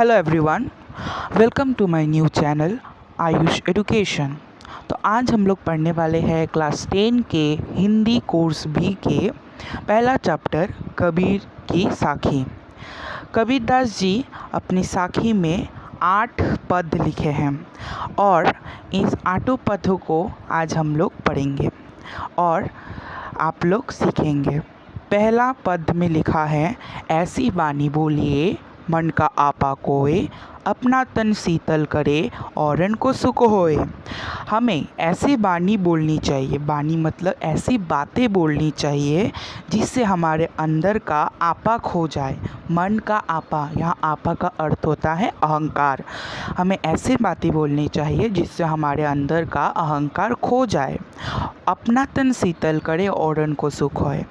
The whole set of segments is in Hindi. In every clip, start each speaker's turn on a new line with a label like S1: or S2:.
S1: Hello everyone, welcome to my new channel Ayush education. तो आज हम लोग पढ़ने वाले हैं क्लास 10 के हिंदी कोर्स बी के पहला चैप्टर कबीर की साखी। कबीरदास जी अपनी साखी में 8 पद लिखे हैं और इस 8 पदों को आज हम लोग पढ़ेंगे और आप लोग सीखेंगे। पहला पद में लिखा है, ऐसी वाणी बोलिए मन का आपा कोय, अपना तन शीतल करे औरन को सुख होए। हमें ऐसी वाणी बोलनी चाहिए, वाणी मतलब ऐसी बातें बोलनी चाहिए जिससे हमारे अंदर का आपा खो जाए। मन का आपा, यहाँ आपा का अर्थ होता है अहंकार। हमें ऐसी बातें बोलनी चाहिए जिससे हमारे अंदर का अहंकार खो जाए। अपना तन शीतल करे औरन को सुख होए।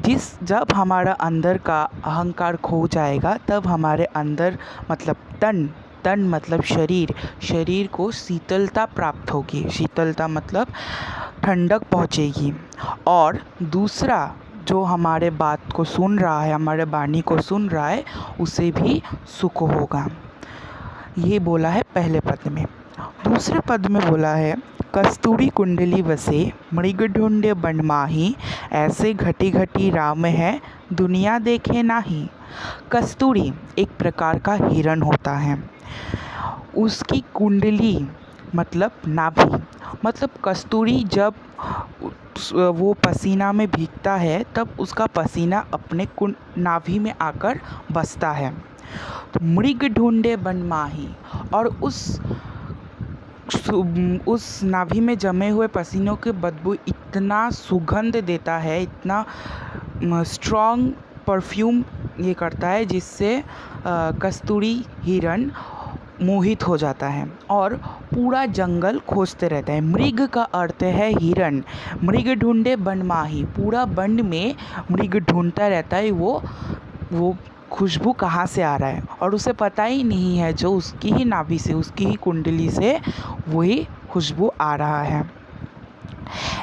S1: जब हमारा अंदर का अहंकार खो जाएगा तब हमारे अंदर मतलब तन मतलब शरीर को शीतलता प्राप्त होगी। शीतलता मतलब ठंडक पहुँचेगी और दूसरा जो हमारे बात को सुन रहा है, हमारे वाणी को सुन रहा है, उसे भी सुख होगा। ये बोला है पहले पद में। दूसरे पद में बोला है, कस्तूरी कुंडली वसे मृग ढूंढे बन माही, ऐसे घटी घटी राम है दुनिया देखे नाही। कस्तूरी एक प्रकार का हिरण होता है। उसकी कुंडली मतलब नाभि, मतलब कस्तूरी जब वो पसीना में भीगता है तब उसका पसीना अपने नाभि में आकर बसता है। तो मृग ढूंढे बन माही, और उस नाभि में जमे हुए पसीनों के बदबू इतना सुगंध देता है, इतना स्ट्रॉन्ग परफ्यूम ये करता है जिससे कस्तूरी हिरण मोहित हो जाता है और पूरा जंगल खोजते रहता है। मृग का अर्थ है हिरण। मृग ढूंढे बन माही, पूरा वन में मृग ढूंढता रहता है वो खुशबू कहाँ से आ रहा है और उसे पता ही नहीं है जो उसकी ही नाभि से, उसकी ही कुंडली से वही खुशबू आ रहा है।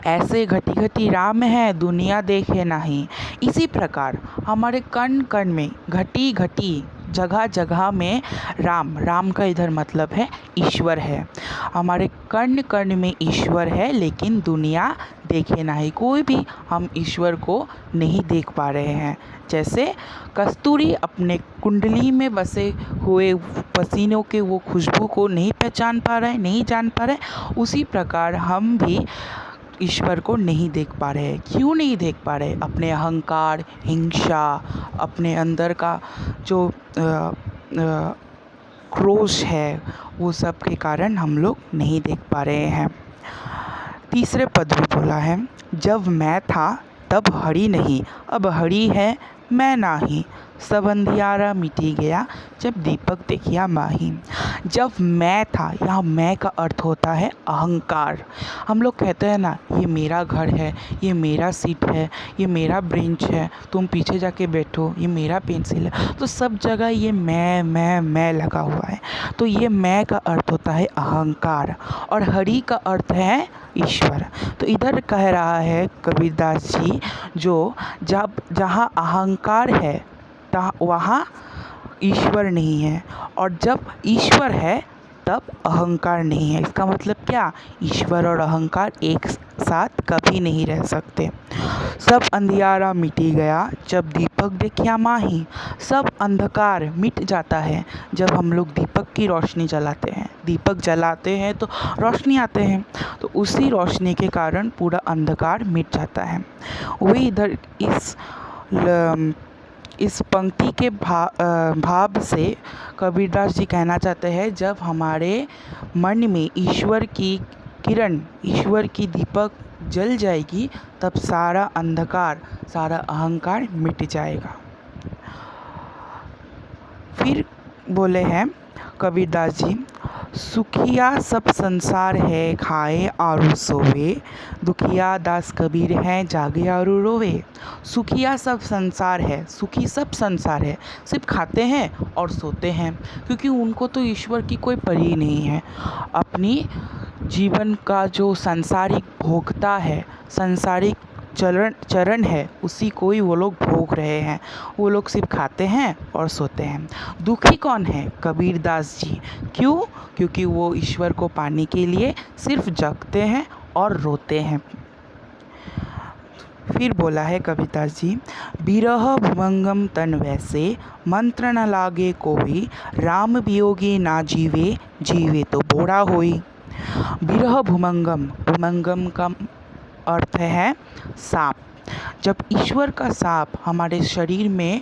S1: ऐसे घटी घटी राम है दुनिया देखे नहीं। इसी प्रकार हमारे कण कण में घटी घटी जगह जगह में राम का इधर मतलब है ईश्वर है। हमारे कण कण में ईश्वर है लेकिन दुनिया देखे नहीं। कोई भी हम ईश्वर को नहीं देख पा रहे हैं। जैसे कस्तूरी अपने कुंडली में बसे हुए पसीनों के वो खुशबू को नहीं पहचान पा रहे, नहीं जान पा रहे, उसी प्रकार हम भी ईश्वर को नहीं देख पा रहे हैं। क्यों नहीं देख पा रहे? अपने अहंकार, हिंसा, अपने अंदर का जो क्रोध है, वो सब के कारण हम लोग नहीं देख पा रहे हैं। तीसरे पद में बोला है, जब मैं था तब हरि नहीं, अब हरि है मैं नाही। सब अंधियारा मिटी गया जब दीपक देखिया माही। जब मैं था, यहाँ मैं का अर्थ होता है अहंकार। हम लोग कहते हैं ना, ये मेरा घर है, ये मेरा सीट है, ये मेरा बेंच है, तुम पीछे जाके बैठो, ये मेरा पेंसिल है। तो सब जगह ये मैं लगा हुआ है। तो ये मैं का अर्थ होता है अहंकार और हरि का अर्थ है ईश्वर। तो इधर कह रहा है कबीरदास जी, जो जहाँ अहंकार है वहाँ ईश्वर नहीं है और जब ईश्वर है तब अहंकार नहीं है। इसका मतलब क्या? ईश्वर और अहंकार एक साथ कभी नहीं रह सकते। सब अंधियारा मिटी गया जब दीपक देखिया माही। सब अंधकार मिट जाता है जब हम लोग दीपक की रोशनी जलाते हैं। दीपक जलाते हैं तो रोशनी आते हैं, तो उसी रोशनी के कारण पूरा अंधकार मिट जाता है। वही इधर इस पंक्ति के भाव से कबीरदास जी कहना चाहते हैं, जब हमारे मन में ईश्वर की किरण, ईश्वर की दीपक जल जाएगी तब सारा अंधकार, सारा अहंकार मिट जाएगा। फिर बोले हैं कबीरदास जी, सुखिया सब संसार है खाए आरु सोवे, दुखिया दास कबीर हैं जागे आरु रोवे। सुखिया सब संसार है, सुखी सब संसार है, सिर्फ खाते हैं और सोते हैं, क्योंकि उनको तो ईश्वर की कोई परी नहीं है। अपनी जीवन का जो सांसारिक भोगता है, सांसारिक चरण है उसी को ही वो लोग भोग रहे हैं। वो लोग सिर्फ खाते हैं और सोते हैं। दुखी कौन है? कबीरदास जी। क्यों? क्योंकि वो ईश्वर को पाने के लिए सिर्फ जगते हैं और रोते हैं। फिर बोला है कबीरदास जी, बिरह भुभंगम तन वैसे, मंत्र न लागे कोई, राम वियोगी ना जीवे, जीवे तो बोड़ा होई। बिरह भुभंगम, भुभंगम का अर्थ है सांप। जब ईश्वर का सांप हमारे शरीर में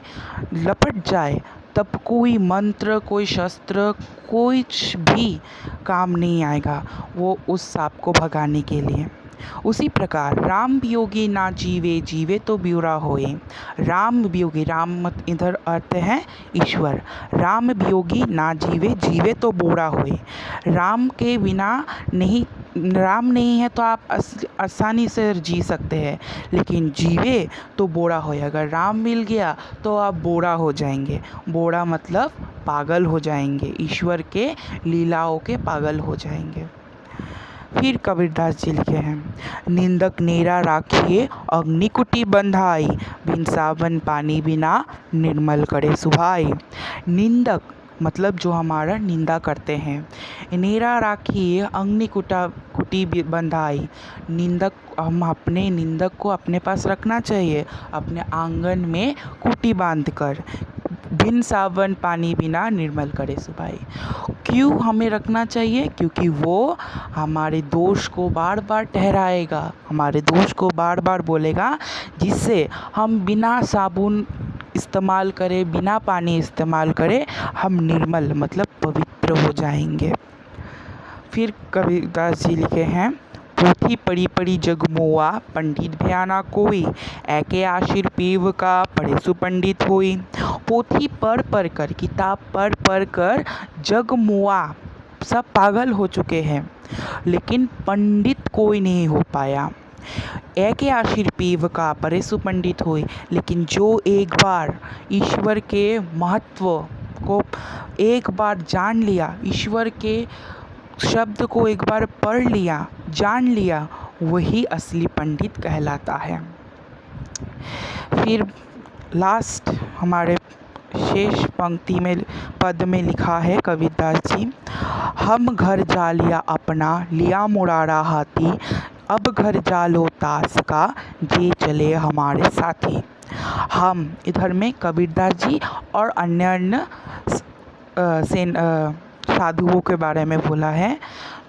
S1: लपट जाए तब कोई मंत्र, कोई शस्त्र, कुछ भी काम नहीं आएगा वो उस सांप को भगाने के लिए। उसी प्रकार राम वियोगी ना जीवे, जीवे तो ब्यूरा होए। राम वियोगी, राम मत इधर अर्थ है ईश्वर। राम वियोगी ना जीवे, जीवे तो बूढ़ा होए। राम के बिना नहीं, राम नहीं है तो आप आसानी से जी सकते हैं, लेकिन जीवे तो बूढ़ा होए। अगर राम मिल गया तो आप बूढ़ा हो जाएंगे। बूढ़ा मतलब पागल हो जाएंगे, ईश्वर के लीलाओं के पागल हो जाएंगे। फिर कबीरदास जी लिखे हैं, निंदक नेरा राखिए अग्निकुटी बंधाई, बिन साबन पानी बिना निर्मल करे सुहाई। निंदक मतलब जो हमारा निंदा करते हैं। नेरा राखिए कुटी बंधाई, निंदक, हम अपने निंदक को अपने पास रखना चाहिए, अपने आंगन में कुटी बांध कर। बिन सावन पानी बिना निर्मल करे सुभाई। क्यों हमें रखना चाहिए? क्योंकि वो हमारे दोष को बार बार ठहराएगा, हमारे दोष को बार बार बोलेगा, जिससे हम बिना साबुन इस्तेमाल करें, बिना पानी इस्तेमाल करें, हम निर्मल मतलब पवित्र हो जाएंगे। फिर कबीरदास जी लिखे हैं, पोथी पढ़ी पढ़ी जग मोआ, पंडित भयाना कोई, ऐके आशिर पीव का पढ़े सुपंडित होई। पोथी पढ़ पढ़ कर, किताब पढ़ पढ़ कर जग मोआ, सब पागल हो चुके हैं, लेकिन पंडित कोई नहीं हो पाया। ऐके आशिर पीव का पढ़े सुपंडित होई, लेकिन जो एक बार ईश्वर के महत्व को एक बार जान लिया, ईश्वर के शब्द को एक बार पढ़ लिया, जान लिया, वही असली पंडित कहलाता है। फिर लास्ट हमारे शेष पंक्ति में पद में लिखा है कबीरदास जी, हम घर जा लिया अपना, लिया मुरारा हाथी, अब घर जा लो तास का, जे चले हमारे साथी। हम इधर में कबीरदास जी और अन्य साधुओं के बारे में बोला है।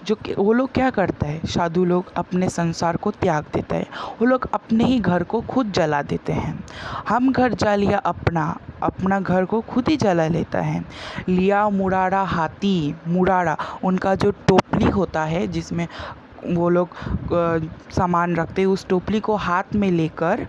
S1: जो वो लोग क्या करते हैं, साधु लोग अपने संसार को त्याग देते हैं, वो लोग अपने ही घर को खुद जला देते हैं। हम घर जा लिया अपना घर को खुद ही जला लेता है। लिया मुरारा हाथी, मुरारा उनका जो टोपली होता है जिसमें वो लोग सामान रखते हैं, उस टोपली को हाथ में लेकर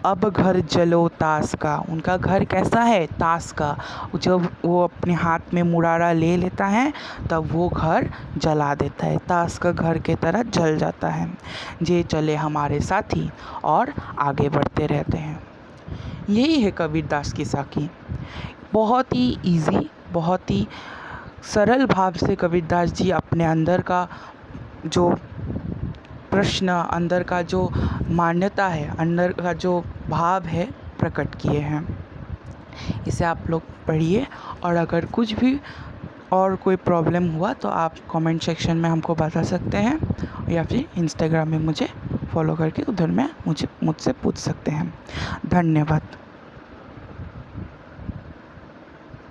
S1: अब घर जलो ताश का, उनका घर कैसा है? ताश का। जब वो अपने हाथ में मुरारा ले लेता है तब वो घर जला देता है, ताश का घर के तरह जल जाता है। जे चले हमारे साथी, और आगे बढ़ते रहते हैं। यही है कबीरदास की साखी। बहुत ही इजी, बहुत ही सरल भाव से कबीरदास जी अपने अंदर का जो प्रश्न, अंदर का जो मान्यता है, अंदर का जो भाव है, प्रकट किए हैं। इसे आप लोग पढ़िए, और अगर कुछ भी और कोई प्रॉब्लम हुआ तो आप कमेंट सेक्शन में हमको बता सकते हैं, या फिर इंस्टाग्राम में मुझे फॉलो करके उधर में मुझसे पूछ सकते हैं। धन्यवाद।